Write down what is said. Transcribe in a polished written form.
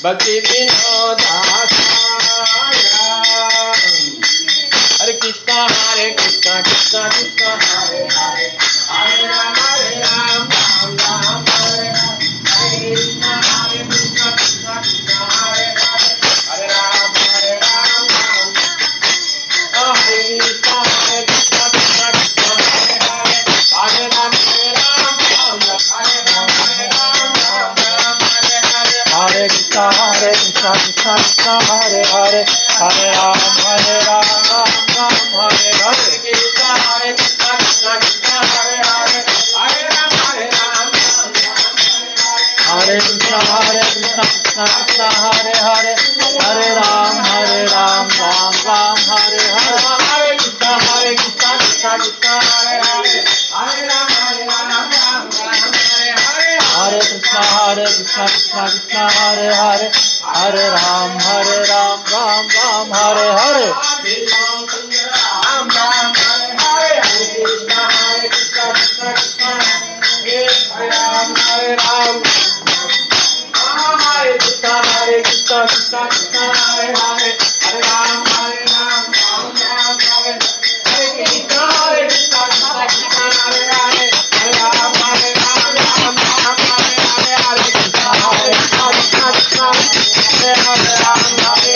भक्ति विनोदासाया हरे कृष्णा कृष्णा कृष्णा हरे हरे हरे राम राम राम हरे हरे हरे कृष्णा कृष्णा कृष्णा हरे हरे हरे राम राम हरे कृष्णा कृष्णा कृष्णा हरे हरे हरे राम हरे Ram Hare Krishna Krishna Krishna Hare Hare Hare Ram Ram Hare Hare Krishna Krishna Krishna Hare Hare Hare Ram Hare Krishna Krishna Krishna Hare Hare Hare Ram Ram Hare Hare Hare Krishna Krishna Krishna Hare Hare Hare Ram Hare Krishna Krishna Krishna Hare Hare Hare Ram Ram Hare Hare Ram Ram Hare Hare Krishna Krishna Krishna Hare Ram Hare Ram Hare Krishna Krishna Krishna Hare Hare Hare Ram Ram Hare Hare Krishna Krishna Krishna Hare Hare Hare Ram Hare Hare Hare Krishna Hare Krishna Hare Hare